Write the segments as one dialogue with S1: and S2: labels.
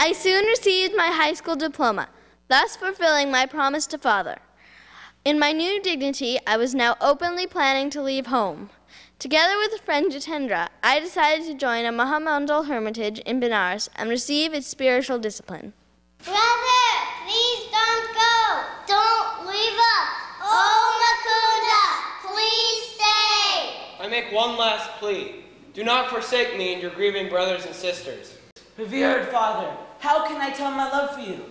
S1: I soon received my high school diploma, thus fulfilling my promise to father. In my new dignity, I was now openly planning to leave home. Together with a friend Jitendra, I decided to join a Mahamandal hermitage in Benares and receive its spiritual discipline.
S2: Brother, please don't go. Don't leave us. Oh, Mukunda, please stay.
S3: I make one last plea. Do not forsake me and your grieving brothers and sisters.
S4: Revered Father, how can I tell my love for you?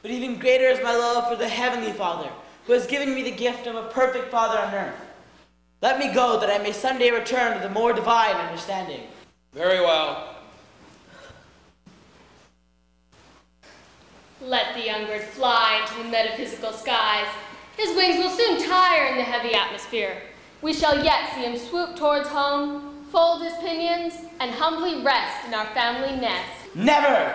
S4: But even greater is my love for the Heavenly Father, who has given me the gift of a perfect Father on earth. Let me go, that I may someday return to the more divine understanding.
S3: Very well.
S5: Let the young bird fly into the metaphysical skies. His wings will soon tire in the heavy atmosphere. We shall yet see him swoop towards home, fold his pinions, and humbly rest in our family nest.
S4: Never!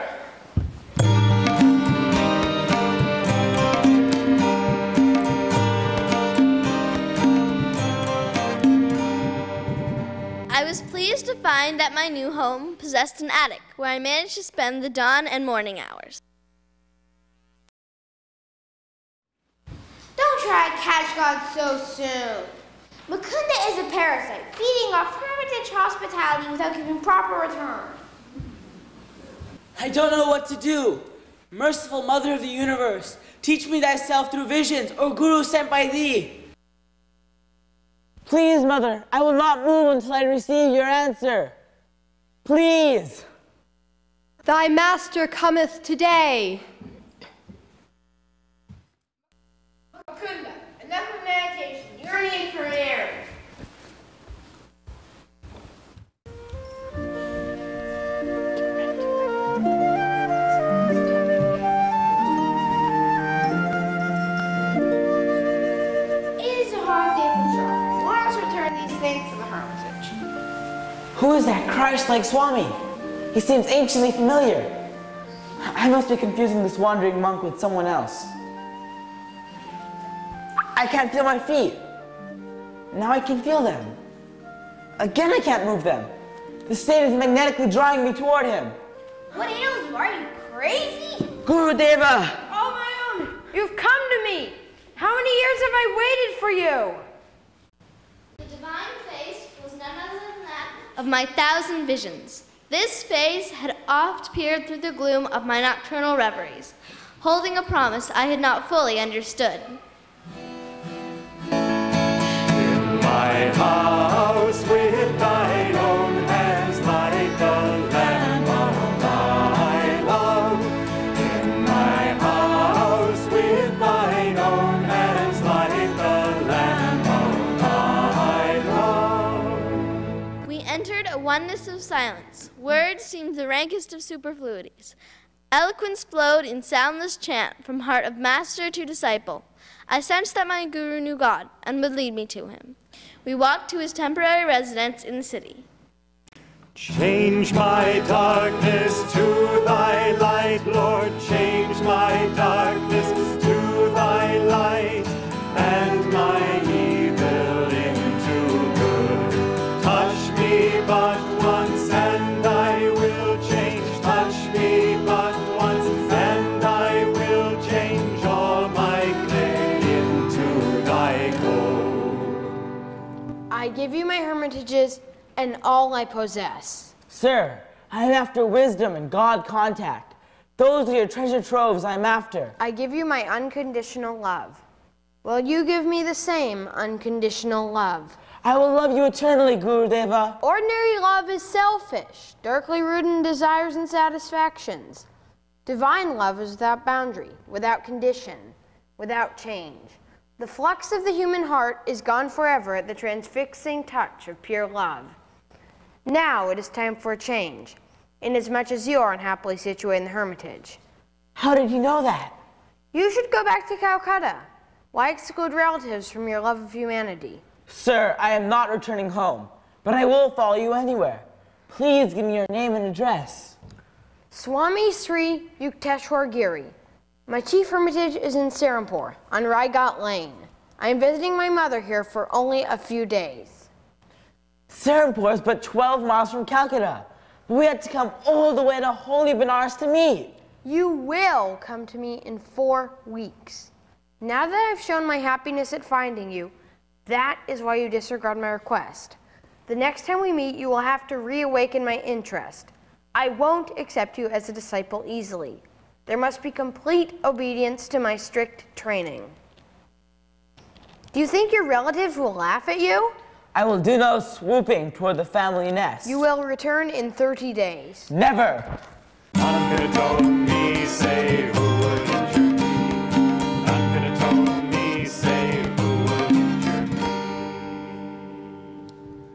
S1: I was pleased to find that my new home possessed an attic where I managed to spend the dawn and morning hours.
S2: Don't try to catch God so soon. Mukunda is a parasite, feeding off hermitage hospitality without giving proper return.
S4: I don't know what to do. Merciful Mother of the Universe, teach me thyself through visions or Guru sent by thee. Please, Mother, I will not move until I receive your answer. Please.
S6: Thy master cometh today.
S2: Mukunda, enough of meditation. Yearning for air.
S4: Who is that Christ-like Swami? He seems anciently familiar. I must be confusing this wandering monk with someone else. I can't feel my feet. Now I can feel them. Again I can't move them. The state is magnetically drawing me toward him.
S2: What ails you? Are you crazy?
S4: Gurudeva!
S6: Oh, my own! You've come to me! How many years have I waited for you?
S1: The divine face was none other than that of my 1,000 visions. This face had oft peered through the gloom of my nocturnal reveries, holding a promise I had not fully understood.
S7: In my house with thine own hands like the lamb of thy love. In my house with thine own hands like the lamb of thy love.
S1: We entered a oneness of silence. Words seemed the rankest of superfluities. Eloquence flowed in soundless chant from heart of master to disciple. I sensed that my guru knew God and would lead me to him. We walked to his temporary residence in the city.
S7: Change my darkness to thy light, Lord. Change my darkness to thy light, and my evil into good. Touch me but once and I will change. Touch me but once and I will change all my clay into thy gold.
S6: I give you my hermitages and all I possess.
S4: Sir, I am after wisdom and God contact. Those are your treasure troves I am after.
S6: I give you my unconditional love. Will you give me the same unconditional love?
S4: I will love you eternally, Gurudeva.
S6: Ordinary love is selfish, darkly rooted in desires and satisfactions. Divine love is without boundary, without condition, without change. The flux of the human heart is gone forever at the transfixing touch of pure love. Now it is time for a change, inasmuch as you are unhappily situated in the hermitage.
S4: How did you know that?
S6: You should go back to Calcutta. Why exclude relatives from your love of humanity?
S4: Sir, I am not returning home, but I will follow you anywhere. Please give me your name and address.
S6: Swami Sri Yukteswar Giri. My chief hermitage is in Serampore, on Raigat Lane. I am visiting my mother here for only a few days.
S4: Serampore is but 12 miles from Calcutta. We had to come all the way to holy Benares to meet.
S6: You will come to me in 4 weeks. Now that I've shown my happiness at finding you, that is why you disregard my request. The next time we meet, you will have to reawaken my interest. I won't accept you as a disciple easily. There must be complete obedience to my strict training. Do you think your relatives will laugh at you?
S4: I will do no swooping toward the family nest.
S6: You will return in 30 days.
S4: Never!
S7: None could atone me, say who would injure me. None could atone me, say who would injure me.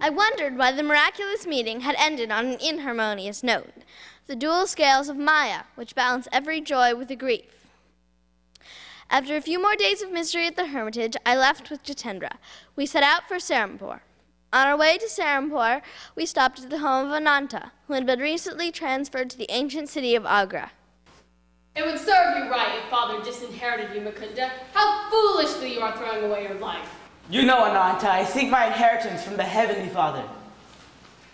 S1: I wondered why the miraculous meeting had ended on an inharmonious note, the dual scales of Maya, which balance every joy with a grief. After a few more days of misery at the hermitage, I left with Jitendra. We set out for Serampore. On our way to Serampore, we stopped at the home of Ananta, who had been recently transferred to the ancient city of Agra.
S5: It would serve you right if Father disinherited you, Mukunda. How foolishly you are throwing away your life.
S4: You know, Ananta, I seek my inheritance from the Heavenly Father.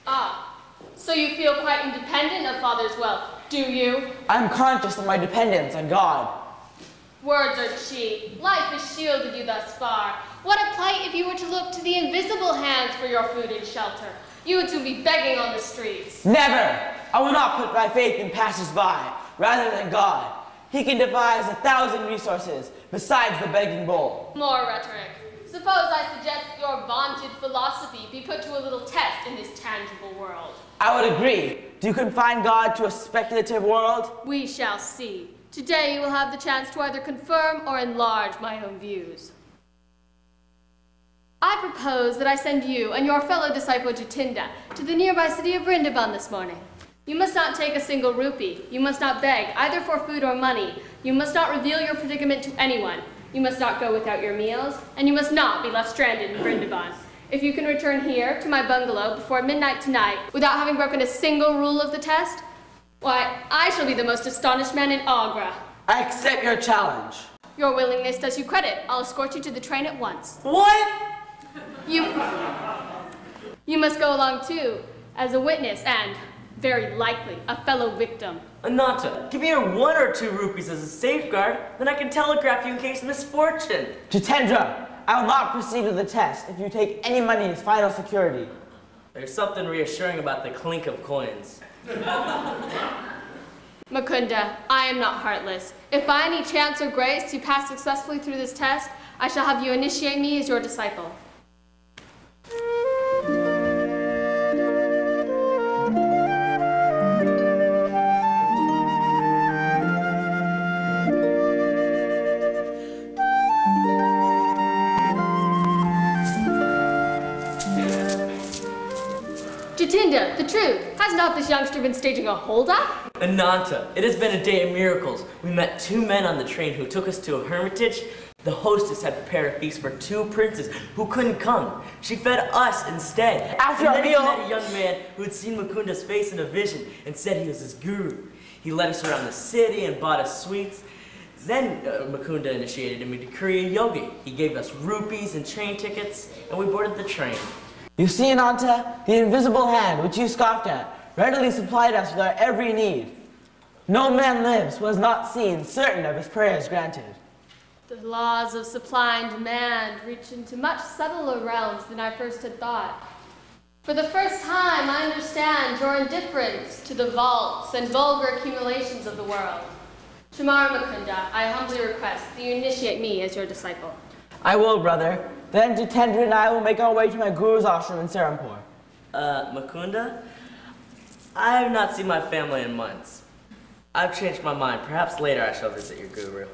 S5: Ah, so you feel quite independent of Father's wealth, do you?
S4: I'm conscious of my dependence on God.
S5: Words are cheap. Life has shielded you thus far. What a plight if you were to look to the invisible hands for your food and shelter. You would soon be begging on the streets.
S4: Never! I will not put my faith in passers-by, rather than God. He can devise 1,000 resources, besides the begging bowl.
S5: More rhetoric. Suppose I suggest that your vaunted philosophy be put to a little test in this tangible world.
S4: I would agree. Do you confine God to a speculative world?
S5: We shall see. Today you will have the chance to either confirm or enlarge my own views. I propose that I send you and your fellow disciple Jitendra to the nearby city of Brindaban this morning. You must not take a single rupee. You must not beg, either for food or money. You must not reveal your predicament to anyone. You must not go without your meals, and you must not be left stranded in Brindaban. If you can return here to my bungalow before midnight tonight without having broken a single rule of the test, why, I shall be the most astonished man in Agra.
S4: I accept your challenge.
S5: Your willingness does you credit. I'll escort you to the train at once.
S4: What?
S5: You must go along too, as a witness and, very likely, a fellow victim.
S8: Ananta, give me your 1 or 2 rupees as a safeguard, then I can telegraph you in case of misfortune.
S4: Jitendra, I will not proceed with the test if you take any money as final security.
S8: There's something reassuring about the clink of coins.
S5: Mukunda, I am not heartless. If by any chance or grace you pass successfully through this test, I shall have you initiate me as your disciple. Jitendra, the truth. Has not this youngster been staging a hold-up?
S8: Ananta, it has been a day of miracles. We met 2 men on the train who took us to a hermitage. The hostess had prepared a feast for 2 princes who couldn't come. She fed us instead.
S4: After
S8: and
S4: our
S8: then
S4: meal,
S8: we met a young man who had seen Mukunda's face in a vision and said he was his guru. He led us around the city and bought us sweets. Then Mukunda initiated him into Kriya Yogi. He gave us rupees and train tickets, and we boarded the train.
S4: You see, Ananta, the invisible hand which you scoffed at readily supplied us with our every need. No man lives who has not seen certain of his prayers granted.
S5: The laws of supply and demand reach into much subtler realms than I first had thought. For the first time, I understand your indifference to the vaults and vulgar accumulations of the world. Tomorrow, Mukunda, I humbly request that you initiate me as your disciple.
S4: I will, brother. Then Jitendra and I will make our way to my guru's ashram in Serampore.
S8: Mukunda? I have not seen my family in months. I've changed my mind. Perhaps later I shall visit your guru.